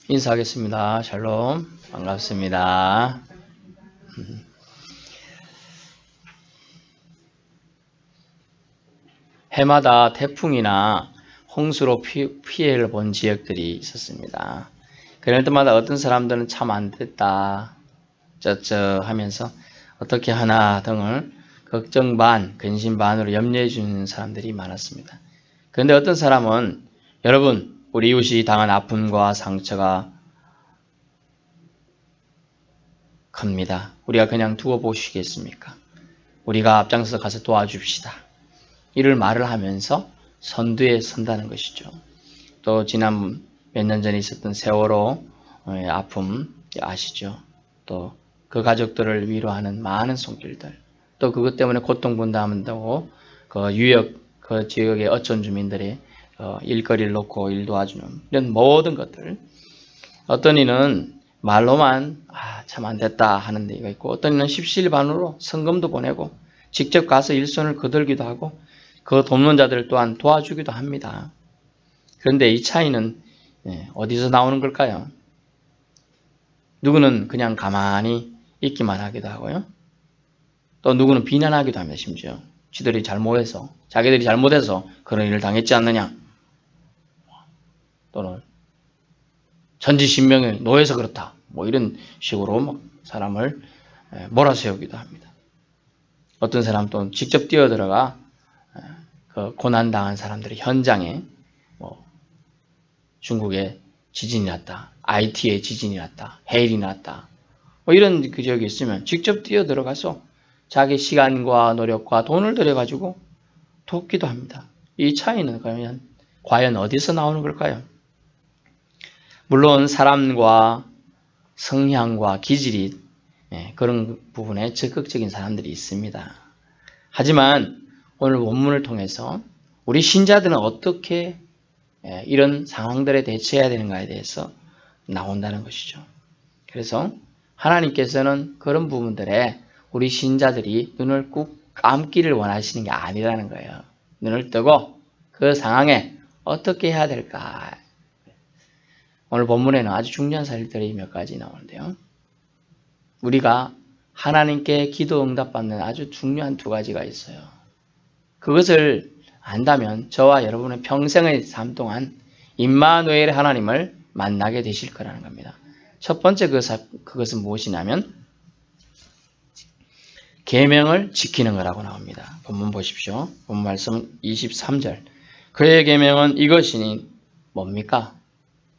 인사하겠습니다. 샬롬. 반갑습니다. 해마다 태풍이나 홍수로 피해를 본 지역들이 있었습니다. 그럴 때마다 어떤 사람들은 참 안 됐다, 쩌쩌 하면서 어떻게 하나 등을 걱정 반, 근심 반으로 염려해 주는 사람들이 많았습니다. 그런데 어떤 사람은 여러분, 우리 이웃이 당한 아픔과 상처가 큽니다. 우리가 그냥 두고 보시겠습니까? 우리가 앞장서 가서 도와줍시다. 이를 말을 하면서 선두에 선다는 것이죠. 또 지난 몇 년 전에 있었던 세월호 아픔 아시죠? 또 그 가족들을 위로하는 많은 손길들, 또 그것 때문에 고통분담한다고 그 유역 그 지역의 어촌 주민들의 일거리를 놓고 일 도와주는 이런 모든 것들, 어떤 이는 말로만 참 안됐다 하는 데가 있고, 어떤 이는 십시일반으로 성금도 보내고 직접 가서 일손을 거들기도 하고 그 돕는 자들 또한 도와주기도 합니다. 그런데 이 차이는 어디서 나오는 걸까요? 누구는 그냥 가만히 있기만 하기도 하고요. 또 누구는 비난하기도 합니다. 심지어 지들이 잘못해서, 자기들이 잘못해서 그런 일을 당했지 않느냐, 또는 전지신명에 노해서 그렇다, 뭐 이런 식으로 막 사람을 몰아세우기도 합니다. 어떤 사람 또 직접 뛰어들어가 그 고난당한 사람들의 현장에 뭐 중국에 지진이 났다, IT에 지진이 났다, 해일이 났다, 뭐 이런 그 지역이 있으면 직접 뛰어들어가서 자기 시간과 노력과 돈을 들여가지고 돕기도 합니다. 이 차이는 그러면 과연 어디서 나오는 걸까요? 물론 사람과 성향과 기질이 그런 부분에 적극적인 사람들이 있습니다. 하지만 오늘 원문을 통해서 우리 신자들은 어떻게 이런 상황들에 대처해야 되는가에 대해서 나온다는 것이죠. 그래서 하나님께서는 그런 부분들에 우리 신자들이 눈을 꾹 감기를 원하시는 게 아니라는 거예요. 눈을 뜨고 그 상황에 어떻게 해야 될까. 오늘 본문에는 아주 중요한 사실들이 몇 가지 나오는데요. 우리가 하나님께 기도 응답받는 아주 중요한 두 가지가 있어요. 그것을 안다면 저와 여러분의 평생의 삶 동안 임마누엘의 하나님을 만나게 되실 거라는 겁니다. 첫 번째 그것은 무엇이냐면 계명을 지키는 거라고 나옵니다. 본문 보십시오. 본문 말씀 23절. 그의 계명은 이것이니 뭡니까?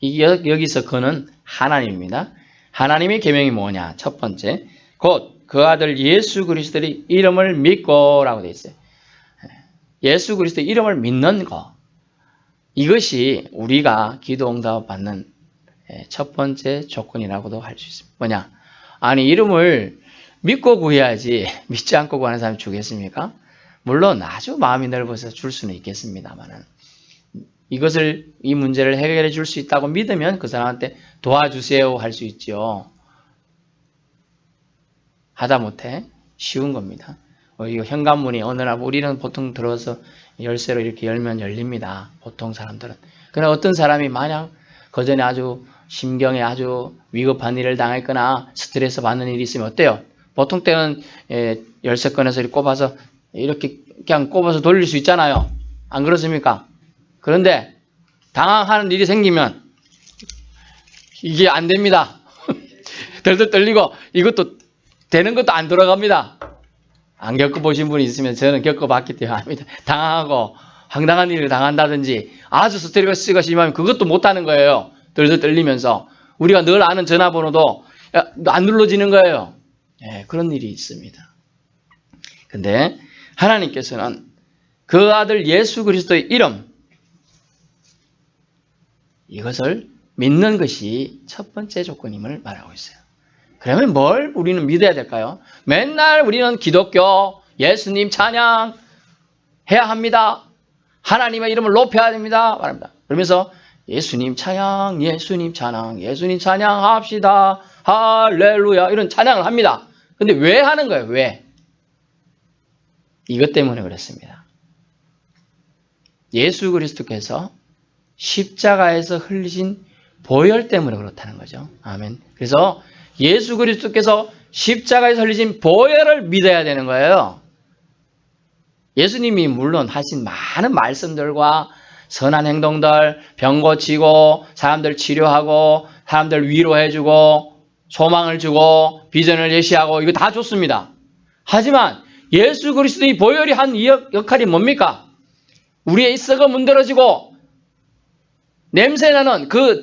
여기서 그는 하나님입니다. 하나님의 계명이 뭐냐? 첫 번째, 곧 그 아들 예수 그리스도의 이름을 믿고 라고 되어 있어요. 예수 그리스도의 이름을 믿는 것, 이것이 우리가 기도 응답 받는 첫 번째 조건이라고도 할 수 있습니다. 뭐냐? 아니, 이름을 믿고 구해야지 믿지 않고 구하는 사람이 주겠습니까? 물론 아주 마음이 넓어서 줄 수는 있겠습니다만, 이 문제를 해결해 줄 수 있다고 믿으면 그 사람한테 도와주세요 할 수 있죠. 하다못해 쉬운 겁니다. 이거 현관문이 어느 날 우리는 보통 들어서 열쇠로 이렇게 열면 열립니다. 보통 사람들은. 그러나 어떤 사람이 만약 그전에 아주 심경에 아주 위급한 일을 당했거나 스트레스 받는 일이 있으면 어때요? 보통 때는 열쇠 꺼내서 이렇게 꼽아서 이렇게 그냥 꼽아서 돌릴 수 있잖아요. 안 그렇습니까? 그런데 당황하는 일이 생기면 이게 안 됩니다. 덜덜 떨리고 이것도 되는 것도 안 돌아갑니다. 안 겪어보신 분이 있으면 저는 겪어봤기 때문에 압니다. 당황하고 황당한 일을 당한다든지 아주 스트레스가 심하면 그것도 못하는 거예요. 덜덜 떨리면서 우리가 늘 아는 전화번호도 안 눌러지는 거예요. 그런 일이 있습니다. 근데 하나님께서는 그 아들 예수 그리스도의 이름, 이것을 믿는 것이 첫 번째 조건임을 말하고 있어요. 그러면 뭘 우리는 믿어야 될까요? 맨날 우리는 기독교, 예수님 찬양 해야 합니다. 하나님의 이름을 높여야 됩니다. 말합니다. 그러면서 예수님 찬양, 예수님 찬양, 예수님 찬양합시다. 할렐루야. 이런 찬양을 합니다. 근데 왜 하는 거예요? 왜? 이것 때문에 그렇습니다. 예수 그리스도께서 십자가에서 흘리신 보혈 때문에 그렇다는 거죠. 아멘. 그래서 예수 그리스도께서 십자가에 설리신 보혈을 믿어야 되는 거예요. 예수님이 물론 하신 많은 말씀들과 선한 행동들, 병 고치고 사람들 치료하고 사람들 위로해주고 소망을 주고 비전을 제시하고 이거 다 좋습니다. 하지만 예수 그리스도의 보혈이 한 이 역할이 뭡니까? 우리의 썩어 문드러지고 냄새나는 그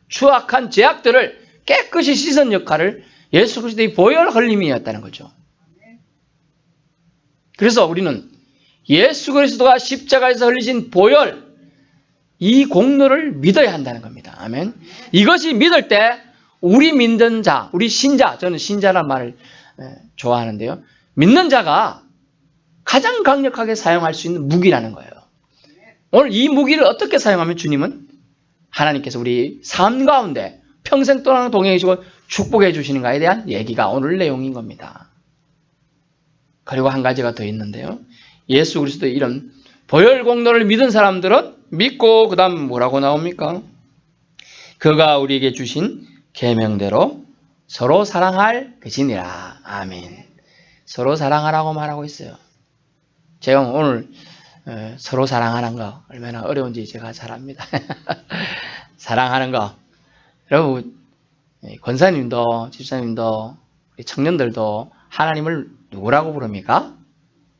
추악한 죄악들을 깨끗이 씻은 역할을 예수 그리스도의 보혈 흘림이었다는 거죠. 그래서 우리는 예수 그리스도가 십자가에서 흘리신 보혈, 이 공로를 믿어야 한다는 겁니다. 아멘. 이것이 믿을 때 우리 믿는 자, 우리 신자, 저는 신자란 말을 좋아하는데요. 믿는 자가 가장 강력하게 사용할 수 있는 무기라는 거예요. 오늘 이 무기를 어떻게 사용하면 주님은 하나님께서 우리 삶 가운데 평생 동안 동행해 주시고 축복해 주시는가에 대한 얘기가 오늘 내용인 겁니다. 그리고 한 가지가 더 있는데요. 예수 그리스도의 이런 보혈 공로를 믿은 사람들은 믿고 그 다음 뭐라고 나옵니까? 그가 우리에게 주신 계명대로 서로 사랑할 것이니라. 아멘. 서로 사랑하라고 말하고 있어요. 제가 오늘 서로 사랑하는 거 얼마나 어려운지 제가 잘 압니다. 사랑하는 거. 여러분, 권사님도 집사님도 청년들도 하나님을 누구라고 부릅니까?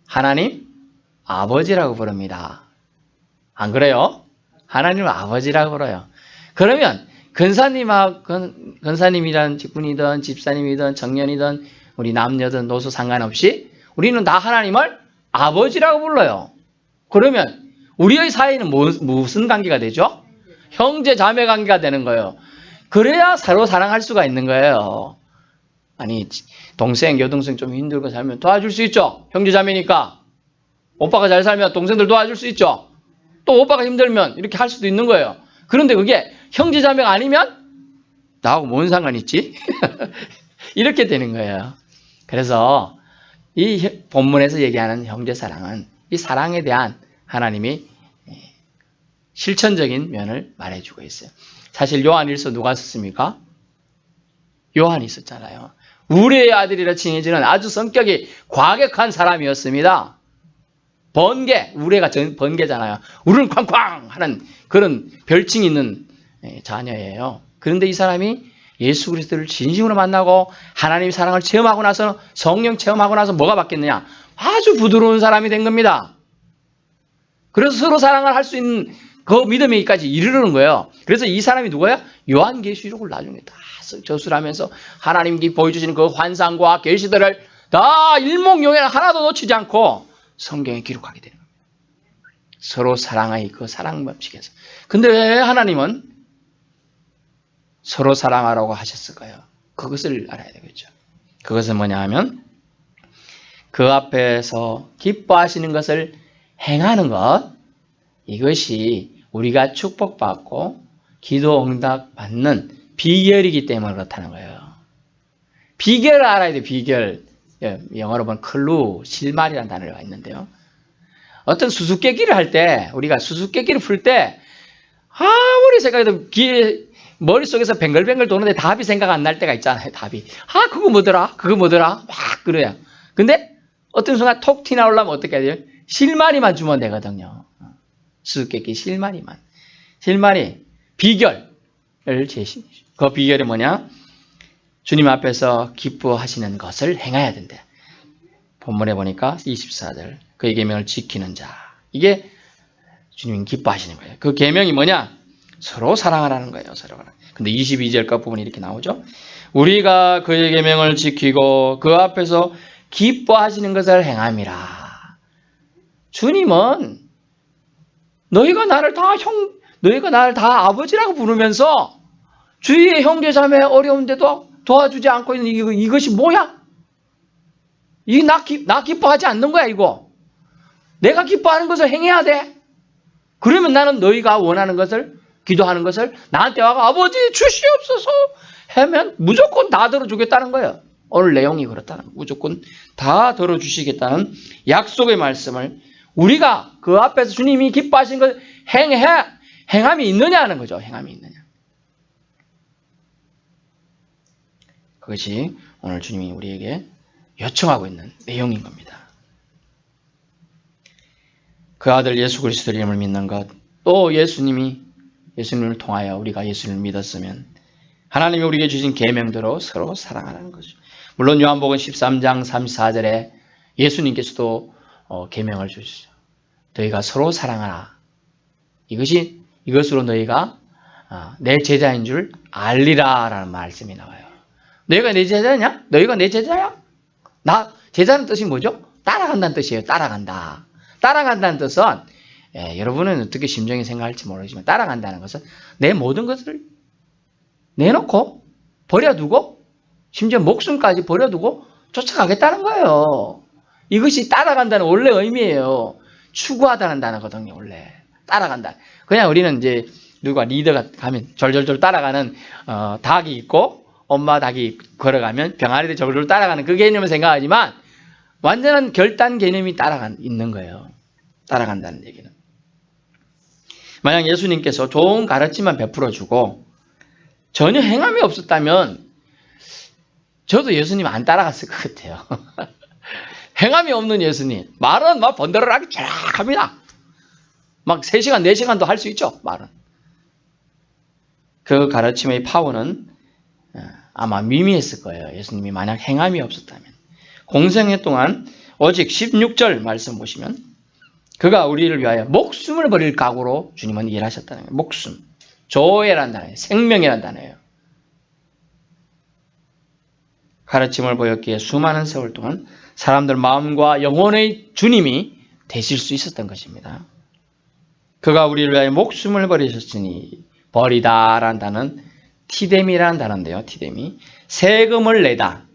하나님 아버지라고 부릅니다. 안 그래요? 하나님을 아버지라고 불러요. 그러면 권사님이든 직분이든 집사님이든 청년이든 우리 남녀든 노소 상관없이 우리는 다 하나님을 아버지라고 불러요. 그러면 우리의 사이는 무슨 관계가 되죠? 형제 자매 관계가 되는 거예요. 그래야 서로 사랑할 수가 있는 거예요. 아니 동생 여동생 좀 힘들고 살면 도와줄 수 있죠. 형제 자매니까. 오빠가 잘 살면 동생들 도와줄 수 있죠. 또 오빠가 힘들면 이렇게 할 수도 있는 거예요. 그런데 그게 형제 자매가 아니면 나하고 뭔 상관 있지? 이렇게 되는 거예요. 그래서 이 본문에서 얘기하는 형제 사랑은 이 사랑에 대한 하나님이 실천적인 면을 말해주고 있어요. 사실 요한일서 누가 썼습니까? 요한이 썼잖아요. 우리의 아들이라 칭해지는 아주 성격이 과격한 사람이었습니다. 번개, 우리가 번개잖아요. 우르는 쾅쾅 하는 그런 별칭이 있는 자녀예요. 그런데 이 사람이 예수 그리스도를 진심으로 만나고 하나님의 사랑을 체험하고 나서 성령 체험하고 나서 뭐가 바뀌었느냐? 아주 부드러운 사람이 된 겁니다. 그래서 서로 사랑을 할 수 있는 그 믿음에까지 이르르는 거예요. 그래서 이 사람이 누구야? 요한계시록을 나중에 다 저술하면서 하나님께 보여주시는 그 환상과 계시들을 다 일목요연 하나도 놓치지 않고 성경에 기록하게 되는 겁니다. 서로 사랑의 그 사랑 법칙에서. 근데 왜 하나님은 서로 사랑하라고 하셨을까요? 그것을 알아야 되겠죠. 그것은 뭐냐 하면 그 앞에서 기뻐하시는 것을 행하는 것, 이것이 우리가 축복받고 기도 응답 받는 비결이기 때문에 그렇다는 거예요. 비결을 알아야 돼요. 비결. 영어로 보면 클루, 실말이라는 단어가 있는데요. 어떤 수수께끼를 할 때, 우리가 수수께끼를 풀 때 아무리 생각해도 머릿속에서 뱅글뱅글 도는데 답이 생각 안 날 때가 있잖아요. 답이. 그거 뭐더라? 그거 뭐더라? 막 그래요. 근데 어떤 순간 톡 튀나오려면 어떻게 해야 돼요? 실마리만 주면 되거든요. 수수께끼 실마리만. 실마리, 비결을 제시. 그 비결이 뭐냐? 주님 앞에서 기뻐하시는 것을 행해야 된대. 본문에 보니까 24절. 그의 계명을 지키는 자. 이게 주님이 기뻐하시는 거예요. 그 계명이 뭐냐? 서로 사랑하라는 거예요. 서로. 근데 22절 그 부분이 이렇게 나오죠. 우리가 그의 계명을 지키고 그 앞에서 기뻐하시는 것을 행함이라. 주님은 너희가 나를 다 아버지라고 부르면서 주위의 형제 자매 어려운데도 도와주지 않고 있는 이것이 뭐야? 이게 나 기뻐하지 않는 거야, 이거. 내가 기뻐하는 것을 행해야 돼. 그러면 나는 너희가 원하는 것을, 기도하는 것을 나한테 와가 아버지 주시옵소서 하면 무조건 다 들어주겠다는 거예요. 오늘 내용이 그렇다는 거예요. 무조건 다 들어주시겠다는 약속의 말씀을 우리가 그 앞에서 주님이 기뻐하신 것을 행함이 있느냐 하는 거죠. 행함이 있느냐. 그것이 오늘 주님이 우리에게 요청하고 있는 내용인 겁니다. 그 아들 예수 그리스도의 이름을 믿는 것, 또 예수님을 통하여 우리가 예수님을 믿었으면 하나님이 우리에게 주신 계명대로 서로 사랑하라는 거죠. 물론 요한복음 13장 34절에 예수님께서도 계명을 주시죠. 너희가 서로 사랑하라. 이것으로 너희가 내 제자인 줄 알리라 라는 말씀이 나와요. 너희가 내 제자냐? 너희가 내 제자야? 제자는 뜻이 뭐죠? 따라간다는 뜻이에요. 따라간다. 따라간다는 뜻은 여러분은 어떻게 심정이 생각할지 모르지만 따라간다는 것은 내 모든 것을 내놓고 버려두고 심지어 목숨까지 버려두고 쫓아가겠다는 거예요. 이것이 따라간다는 원래 의미예요. 추구하다는 단어거든요. 원래 따라간다. 그냥 우리는 이제 누가 리더가 가면 졸졸졸 따라가는 닭이 있고 엄마 닭이 걸어가면 병아리들 졸졸 따라가는 그 개념을 생각하지만 완전한 결단 개념이 있는 거예요. 따라간다는 얘기는. 만약 예수님께서 좋은 가르침만 베풀어주고 전혀 행함이 없었다면 저도 예수님 안 따라갔을 것 같아요. 행함이 없는 예수님. 말은 막 번더러하게 쫙 합니다. 막 3시간, 4시간도 할 수 있죠. 말은. 그 가르침의 파워는 아마 미미했을 거예요. 예수님이 만약 행함이 없었다면. 공생애 동안 오직 16절 말씀 보시면 그가 우리를 위하여 목숨을 버릴 각오로 주님은 일하셨다는 거예요. 목숨. 조회란 단어예요. 생명이란 단어예요. 가르침을 보였기에 수많은 세월 동안 사람들 마음과 영혼의 주님이 되실 수 있었던 것입니다. 그가 우리를 위하여 목숨을 버리셨으니 버리다라는 단어는 티데미라는 단어인데요. 티데미. 세금을 내다.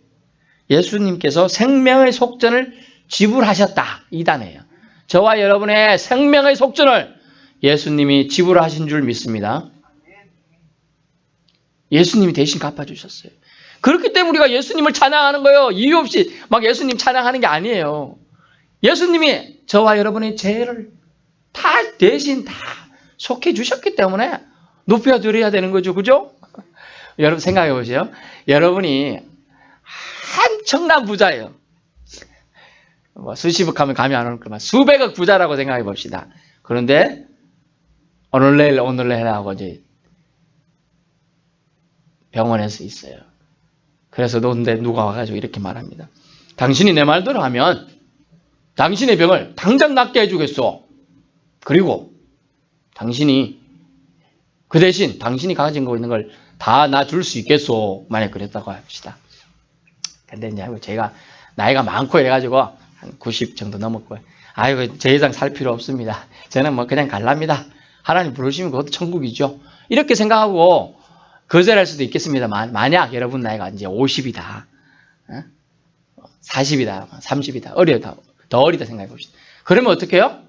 예수님께서 생명의 속전을 지불하셨다. 이 단어예요. 저와 여러분의 생명의 속전을 예수님이 지불하신 줄 믿습니다. 예수님이 대신 갚아주셨어요. 그렇기 때문에 우리가 예수님을 찬양하는 거예요. 이유 없이 막 예수님 찬양하는 게 아니에요. 예수님이 저와 여러분의 죄를 대신 다 속해 주셨기 때문에 높여드려야 되는 거죠. 그죠? 여러분 생각해 보세요. 여러분이 엄청난 부자예요. 수십억 하면 감이 안 오는 것만 수백억 부자라고 생각해 봅시다. 그런데 오늘 내일 하고 이제 병원에서 있어요. 그래서 근데 누가 와가지고 이렇게 말합니다. 당신이 내 말대로 하면 당신의 병을 당장 낫게 해주겠소. 그리고 당신이 그 대신 당신이 가지고 있는 걸 다 나 줄 수 있겠소. 만약 그랬다고 합시다. 근데 이제 제가 나이가 많고 이래가지고 한 90 정도 넘었고요. 아이고 제 이상 살 필요 없습니다. 저는 뭐 그냥 갈랍니다. 하나님 부르시면 그것도 천국이죠. 이렇게 생각하고 거절할 수도 있겠습니다만 만약 여러분 나이가 이제 50이다, 40이다, 30이다, 더 어리다 생각해 봅시다. 그러면 어떻게 해요?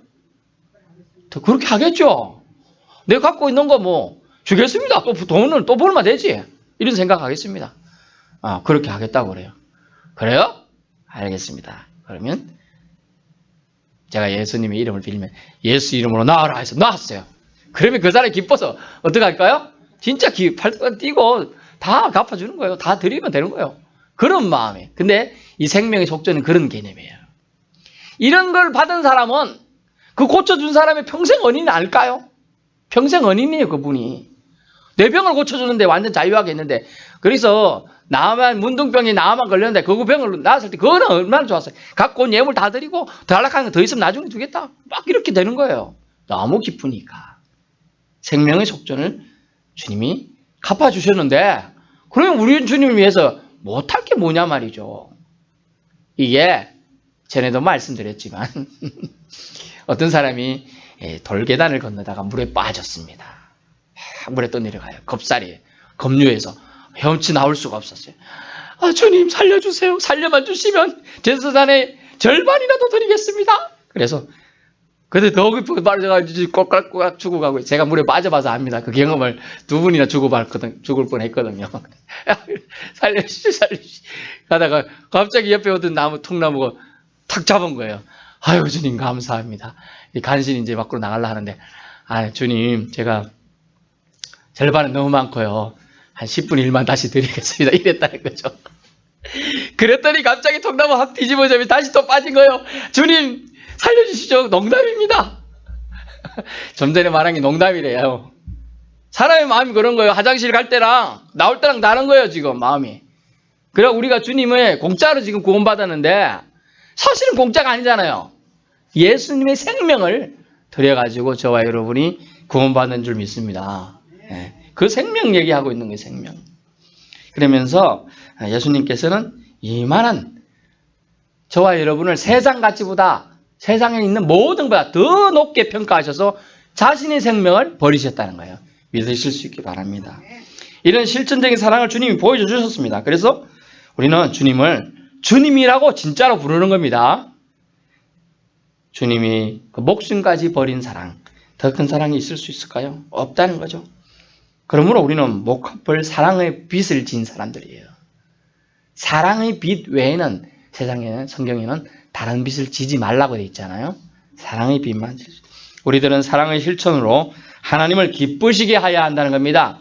더 그렇게 하겠죠. 내가 갖고 있는 거 뭐 주겠습니다. 또 돈은 또 벌면 되지. 이런 생각하겠습니다. 그렇게 하겠다고 그래요. 그래요? 알겠습니다. 그러면 제가 예수님의 이름을 빌면 예수 이름으로 나와라 해서 나왔어요. 그러면 그 사람이 기뻐서 어떻게 할까요? 진짜 팔뚝 뛰고 다 갚아주는 거예요. 다 드리면 되는 거예요. 그런 마음에. 근데 이 생명의 속전은 그런 개념이에요. 이런 걸 받은 사람은 그 고쳐준 사람의 평생恩인이 알까요? 평생恩인이에요. 그분이. 내 병을 고쳐주는데 완전 자유하게 했는데 그래서 문둥병이 나만 걸렸는데 그 병을 나았을 때 그거는 얼마나 좋았어요. 갖고 온 예물 다 드리고 더 안락한 거 더 있으면 나중에 주겠다. 막 이렇게 되는 거예요. 너무 기쁘니까. 생명의 속전을 주님이 갚아주셨는데 그러면 우리 주님을 위해서 못할 게 뭐냐 말이죠. 이게 전에도 말씀드렸지만 어떤 사람이 돌계단을 건너다가 물에 빠졌습니다. 물에 떠내려가요. 겁살이에요. 급류해서 헤엄치 나올 수가 없었어요. 주님 살려주세요. 살려만 주시면 제사산의 절반이라도 드리겠습니다. 그래서 근데 더 깊게 빠져가지고 꼬깍꼬깍 죽어가고 제가 물에 빠져봐서 압니다. 그 경험을 2분이나 죽을 뻔했거든요. 살려주시 가다가 갑자기 옆에 오던 통나무가 탁 잡은 거예요. 아유 주님 감사합니다. 간신히 이제 밖으로 나가려 하는데 주님 제가 절반은 너무 많고요. 한 10분 일만 다시 드리겠습니다. 이랬다는 거죠. 그랬더니 갑자기 통나무 확 뒤집어져 다시 또 빠진 거예요. 주님 살려주시죠. 농담입니다. 좀 전에 말한 게 농담이래요. 사람의 마음이 그런 거예요. 화장실 갈 때랑 나올 때랑 다른 거예요. 지금 마음이. 그래 우리가 주님을 공짜로 지금 구원받았는데 사실은 공짜가 아니잖아요. 예수님의 생명을 들여가지고 저와 여러분이 구원받는 줄 믿습니다. 네. 그 생명 얘기하고 있는 거예요. 생명. 그러면서 예수님께서는 이만한 저와 여러분을 세상 가치보다 세상에 있는 모든 것보다 더 높게 평가하셔서 자신의 생명을 버리셨다는 거예요. 믿으실 수 있기 바랍니다. 이런 실천적인 사랑을 주님이 보여줘 주셨습니다. 그래서 우리는 주님을 주님이라고 진짜로 부르는 겁니다. 주님이 그 목숨까지 버린 사랑, 더 큰 사랑이 있을 수 있을까요? 없다는 거죠. 그러므로 우리는 목합을 사랑의 빚을 진 사람들이에요. 사랑의 빚 외에는 세상에는 성경에는 다른 빚을 지지 말라고 되어 있잖아요. 사랑의 빚만 지지. 우리들은 사랑의 실천으로 하나님을 기쁘시게 하여야 한다는 겁니다.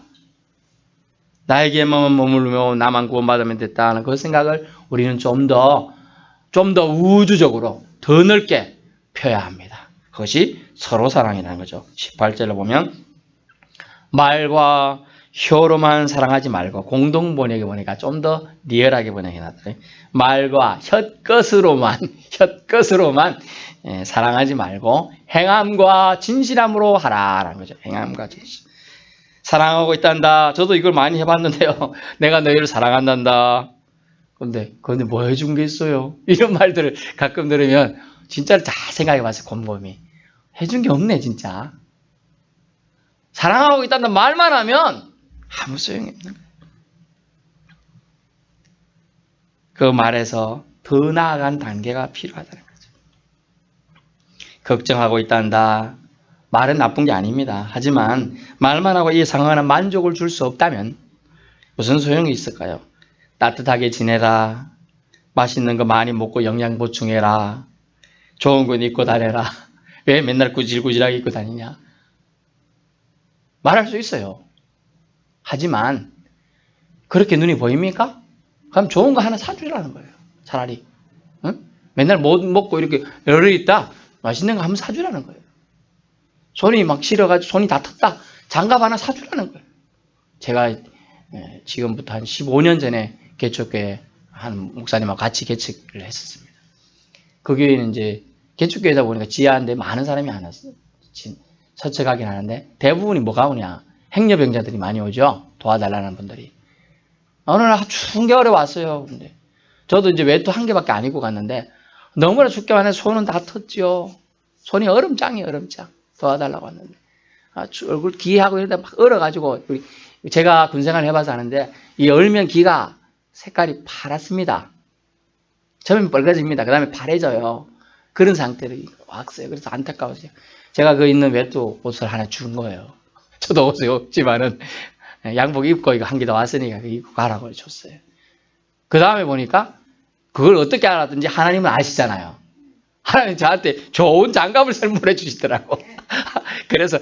나에게만 머무르며 나만 구원받으면 됐다는 그 생각을 우리는 좀 더 우주적으로 더 넓게 펴야 합니다. 그것이 서로 사랑이라는 거죠. 18절을 보면 말과 혀로만 사랑하지 말고 공동 번역에 보니까 좀 더 리얼하게 번역해놨더니 말과 혓것으로만 사랑하지 말고 행함과 진실함으로 하라라는 거죠. 행함과 진실. 사랑하고 있단다. 저도 이걸 많이 해봤는데요. 내가 너희를 사랑한단다. 근데 뭐 해준 게 있어요? 이런 말들을 가끔 들으면 진짜로 잘 생각해봤어요. 곰곰이. 해준 게 없네 진짜. 사랑하고 있다는 말만 하면 아무 소용이 없는 거예요. 그 말에서 더 나아간 단계가 필요하다는 거죠. 걱정하고 있단다. 말은 나쁜 게 아닙니다. 하지만 말만 하고 이 상황에는 만족을 줄 수 없다면 무슨 소용이 있을까요? 따뜻하게 지내라. 맛있는 거 많이 먹고 영양 보충해라. 좋은 건 입고 다녀라. 왜 맨날 구질구질하게 입고 다니냐? 말할 수 있어요. 하지만 그렇게 눈이 보입니까? 그럼 좋은 거 하나 사주라는 거예요. 차라리. 응? 맨날 못 먹고 이렇게 열어 있다. 맛있는 거 한번 사주라는 거예요. 손이 막 시려가지고 손이 다 텄다. 장갑 하나 사주라는 거예요. 제가 지금부터 한 15년 전에 개척교회 한 목사님하고 같이 개척을 했었습니다. 그 교회는 이제 개척교회다 보니까 지하인데 많은 사람이 안 왔어요. 서척하긴 하는데 대부분이 뭐가 오냐. 행여병자들이 많이 오죠. 도와달라는 분들이. 어느 날 추운 겨울에 왔어요. 근데 저도 이제 외투 한 개밖에 안 입고 갔는데 너무나 춥기만 해서 손은 다 텄죠. 손이 얼음장이에요. 얼음장. 도와달라고 왔는데 얼굴 기하고 이러다 막 얼어가지고 제가 군생활 해봐서 아는데 이 얼면 기가 색깔이 파랗습니다. 처음엔 빨개집니다. 그 다음에 파래져요. 그런 상태로 왔어요. 그래서 안타까웠어요. 제가 그 있는 외투 옷을 하나 준 거예요. 저도 옷이 없지만은 양복 입고 이거 한 개 더 왔으니까 입고 가라고 줬어요. 그 다음에 보니까 그걸 어떻게 알았든지 하나님은 아시잖아요. 하나님 저한테 좋은 장갑을 선물해 주시더라고. 그래서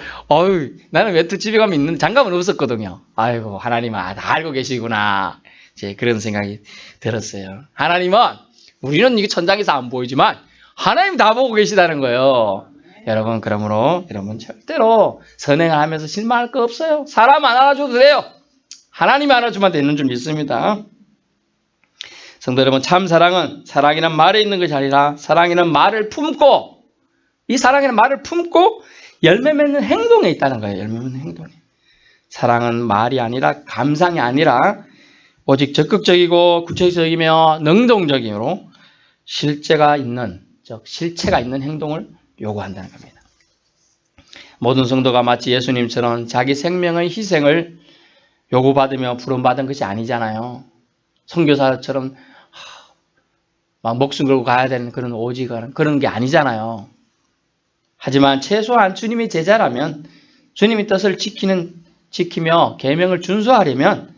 나는 외투 집에 가면 있는 장갑은 없었거든요. 아이고 하나님은 다 알고 계시구나. 이제 그런 생각이 들었어요. 하나님은 우리는 이게 천장에서 안 보이지만 하나님 다 보고 계시다는 거예요. 여러분 그러므로 여러분 절대로 선행을 하면서 실망할 거 없어요. 사람 안 알아줘도 돼요. 하나님이 알아주면 되는 줄 믿습니다. 성도 여러분, 참 사랑은 사랑이란 말에 있는 것이 아니라 사랑이란 말을 품고 이 사랑이란 말을 품고 열매 맺는 행동에 있다는 거예요. 열매 맺는 행동에. 사랑은 말이 아니라 감상이 아니라 오직 적극적이고 구체적이며 능동적으로 실체가 있는 행동을 요구한다는 겁니다. 모든 성도가 마치 예수님처럼 자기 생명의 희생을 요구받으며 부름받은 것이 아니잖아요. 선교사처럼 막 목숨 걸고 가야 되는 그런 오직한 그런 게 아니잖아요. 하지만 최소한 주님의 제자라면 주님의 뜻을 지키며 계명을 준수하려면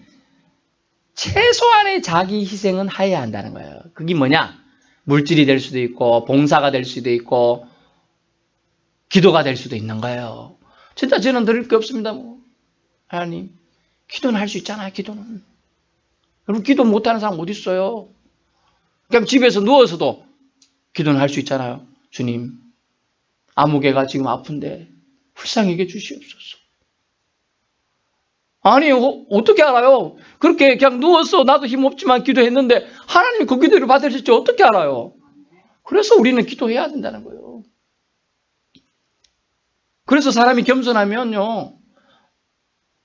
최소한의 자기 희생은 해야 한다는 거예요. 그게 뭐냐? 물질이 될 수도 있고 봉사가 될 수도 있고 기도가 될 수도 있는 거예요. 진짜 저는 드릴 게 없습니다. 하나님, 기도는 할 수 있잖아요. 기도는. 여러분 기도 못하는 사람 어디 있어요? 그냥 집에서 누워서도 기도는 할 수 있잖아요. 주님, 아무개가 지금 아픈데 불쌍히 여겨 주시옵소서. 아니, 어떻게 알아요? 그렇게 그냥 누워서 나도 힘없지만 기도했는데 하나님이 그 기도를 받으실지 어떻게 알아요? 그래서 우리는 기도해야 된다는 거예요. 그래서 사람이 겸손하면요,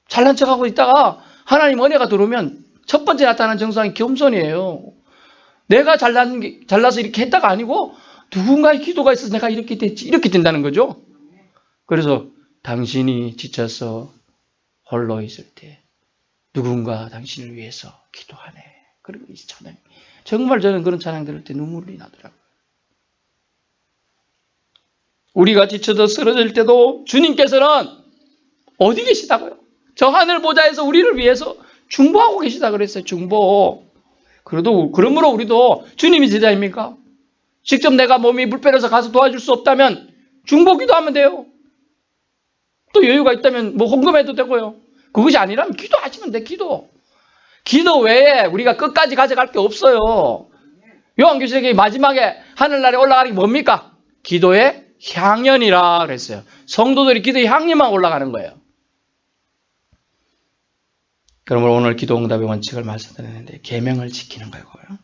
잘난 척하고 있다가 하나님 은혜가 들어오면 첫 번째 나타나는 정상이 겸손이에요. 내가 잘나서 이렇게 했다가 아니고 누군가의 기도가 있어서 내가 이렇게 됐지, 이렇게 된다는 거죠. 그래서 당신이 지쳐서 홀로 있을 때 누군가 당신을 위해서 기도하네. 그리고 이 찬양, 정말 저는 그런 찬양 들을 때 눈물이 나더라고요. 우리가 지쳐서 쓰러질 때도 주님께서는 어디 계시다고요? 저 하늘 보좌에서 우리를 위해서 중보하고 계시다 그랬어요. 중보. 그러므로 우리도 주님이 제자입니까? 직접 내가 몸이 불편해서 가서 도와줄 수 없다면 중보 기도하면 돼요. 또 여유가 있다면 뭐 헌금해도 되고요. 그것이 아니라면 기도하시면 돼. 기도 외에 우리가 끝까지 가져갈 게 없어요. 요한계시록의 마지막에 하늘나라에 올라가는 게 뭡니까? 기도의 향연이라 그랬어요. 성도들이 기도의 향연만 올라가는 거예요. 그러므로 오늘 기도 응답의 원칙을 말씀드렸는데 계명을 지키는 거고요.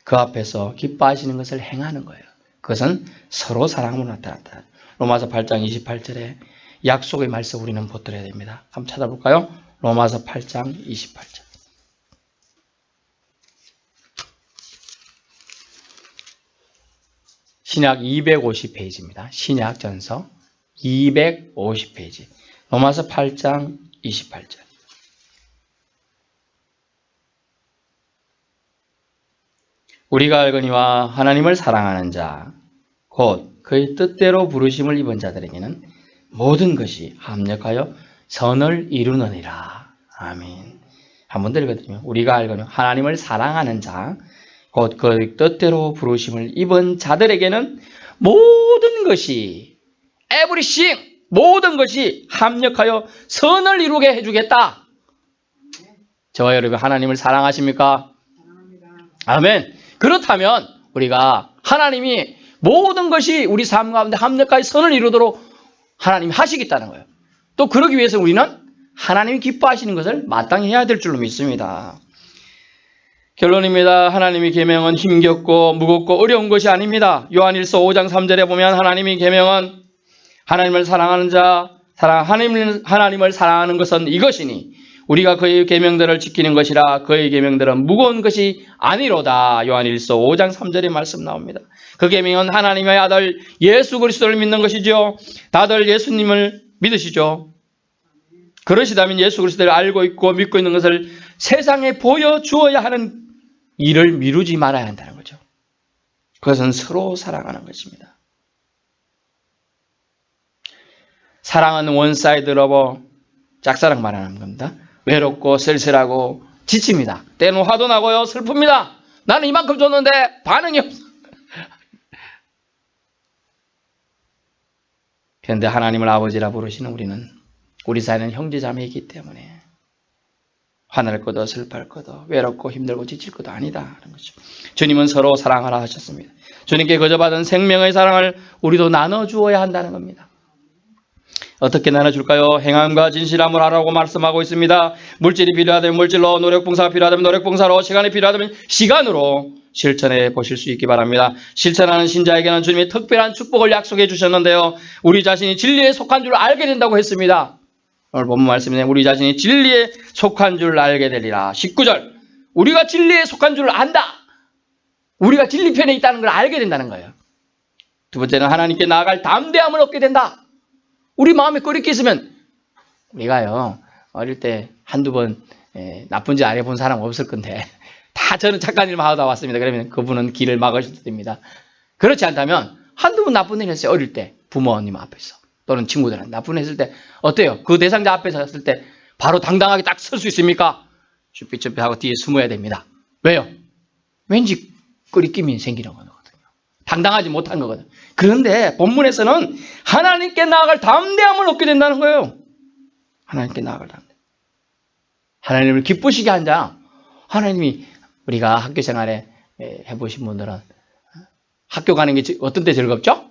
그 앞에서 기뻐하시는 것을 행하는 거예요. 그것은 서로 사랑으로 나타났다. 로마서 8장 28절에 약속의 말씀 우리는 붙들어야 됩니다. 한번 찾아볼까요? 로마서 8장 28절. 신약 250페이지입니다. 신약전서 250페이지. 로마서 8장 28절. 우리가 알거니와 하나님을 사랑하는 자, 곧 그의 뜻대로 부르심을 입은 자들에게는 모든 것이 합력하여 선을 이루느니라. 아멘. 한 번 더 읽어드리면, 우리가 알거니와 하나님을 사랑하는 자, 곧 그의 뜻대로 부르심을 입은 자들에게는 모든 것이, everything, 모든 것이 합력하여 선을 이루게 해주겠다. 저와 여러분 하나님을 사랑하십니까? 아멘. 그렇다면 우리가 하나님이 모든 것이 우리 삶 가운데 합력하여 선을 이루도록 하나님이 하시겠다는 거예요. 또 그러기 위해서 우리는 하나님이 기뻐하시는 것을 마땅히 해야 될 줄로 믿습니다. 결론입니다. 하나님의 계명은 힘겹고 무겁고 어려운 것이 아닙니다. 요한일서 5장 3절에 보면 하나님의 계명은 하나님을 사랑하는 자, 하나님을 사랑하는 것은 이것이니 우리가 그의 계명들을 지키는 것이라. 그의 계명들은 무거운 것이 아니로다. 요한일서 5장 3절의 말씀 나옵니다. 그 계명은 하나님의 아들 예수 그리스도를 믿는 것이죠. 다들 예수님을 믿으시죠. 그러시다면 예수 그리스도를 알고 있고 믿고 있는 것을 세상에 보여주어야 하는 일을 미루지 말아야 한다는 거죠. 그것은 서로 사랑하는 것입니다. 사랑은 원사이드 러버, 짝사랑 말하는 겁니다. 외롭고 쓸쓸하고 지칩니다. 때는 화도 나고요, 슬픕니다. 나는 이만큼 줬는데 반응이 없어. 그런데 하나님을 아버지라 부르시는 우리는, 우리 사이는 형제자매이기 때문에 화날 것도 슬플 것도 외롭고 힘들고 지칠 것도 아니다 하는 거죠. 주님은 서로 사랑하라 하셨습니다. 주님께 거저 받은 생명의 사랑을 우리도 나눠주어야 한다는 겁니다. 어떻게 나눠줄까요? 행함과 진실함을 하라고 말씀하고 있습니다. 물질이 필요하다면 물질로, 노력봉사가 필요하다면 노력봉사로, 시간이 필요하다면 시간으로 실천해 보실 수 있기 바랍니다. 실천하는 신자에게는 주님이 특별한 축복을 약속해 주셨는데요. 우리 자신이 진리에 속한 줄 알게 된다고 했습니다. 오늘 본문 말씀에 우리 자신이 진리에 속한 줄 알게 되리라. 19절. 우리가 진리에 속한 줄 안다. 우리가 진리 편에 있다는 걸 알게 된다는 거예요. 두 번째는 하나님께 나아갈 담대함을 얻게 된다. 우리 마음에 꺼리게 있으면, 우리가요 어릴 때 한두 번 나쁜 짓 안 해본 사람 없을 건데 다 저는 착한 일만 하다 왔습니다. 그러면 그분은 길을 막으셔도 됩니다. 그렇지 않다면 한두 번 나쁜 일 했어요. 어릴 때 부모님 앞에서 또는 친구들한테 나쁜 일 했을 때 어때요? 그 대상자 앞에 섰을 때 바로 당당하게 딱 설 수 있습니까? 쭈삐쭈삐하고 뒤에 숨어야 됩니다. 왜요? 왠지 꺼리낌이 생기는 거거든요. 당당하지 못한 거거든요. 그런데 본문에서는 하나님께 나아갈 담대함을 얻게 된다는 거예요. 하나님께 나아갈 담대함. 하나님을 기쁘시게 한다. 하나님이, 우리가 학교 생활에 해보신 분들은 학교 가는 게 어떤 때 즐겁죠?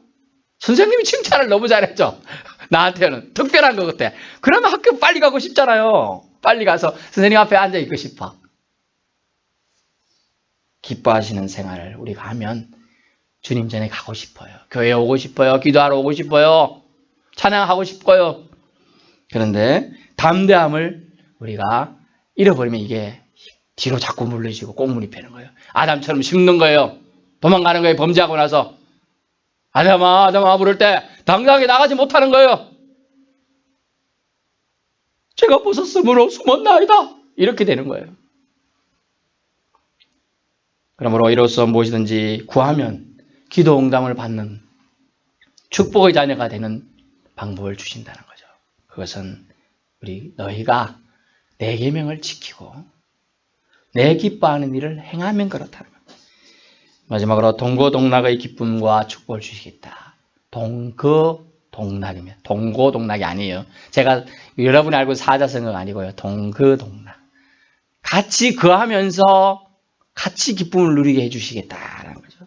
선생님이 칭찬을 너무 잘했죠. 나한테는 특별한 것 같아. 그러면 학교 빨리 가고 싶잖아요. 빨리 가서 선생님 앞에 앉아 있고 싶어. 기뻐하시는 생활을 우리가 하면 주님 전에 가고 싶어요. 교회에 오고 싶어요. 기도하러 오고 싶어요. 찬양하고 싶어요. 그런데 담대함을 우리가 잃어버리면 이게 뒤로 자꾸 물러지고 꽁무니 패는 거예요. 아담처럼 심는 거예요. 도망가는 거예요. 범죄하고 나서. 아담아 부를 때 당당하게 나가지 못하는 거예요. 제가 벗었으므로 숨었나이다. 이렇게 되는 거예요. 그러므로 이로써 무엇이든지 구하면 기도 응답을 받는 축복의 자녀가 되는 방법을 주신다는 거죠. 그것은 너희가 내 계명을 지키고 내 기뻐하는 일을 행하면 그렇다는 겁니다. 마지막으로 동고동락의 기쁨과 축복을 주시겠다. 동거동락이면 동고동락이 아니에요. 제가 여러분이 알고 사자성어가 아니고요. 동거동락. 같이 거하면서 같이 기쁨을 누리게 해주시겠다라는 거죠.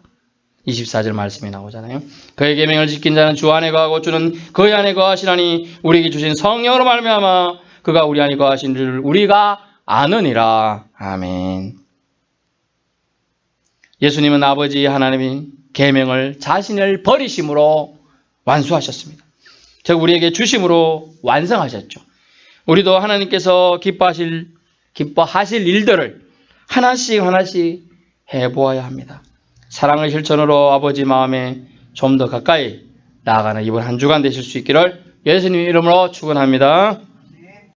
24절 말씀이 나오잖아요. 그의 계명을 지킨 자는 주 안에 거하고 주는 그의 안에 거하시라니 우리에게 주신 성령으로 말미암아 그가 우리 안에 거하신 줄 우리가 아느니라. 아멘. 예수님은 아버지 하나님이 계명을 자신을 버리심으로 완수하셨습니다. 즉 우리에게 주심으로 완성하셨죠. 우리도 하나님께서 기뻐하실 일들을 하나씩 해보아야 합니다. 사랑의 실천으로 아버지 마음에 좀 더 가까이 나아가는 이번 한 주간 되실 수 있기를 예수님 이름으로 축원합니다.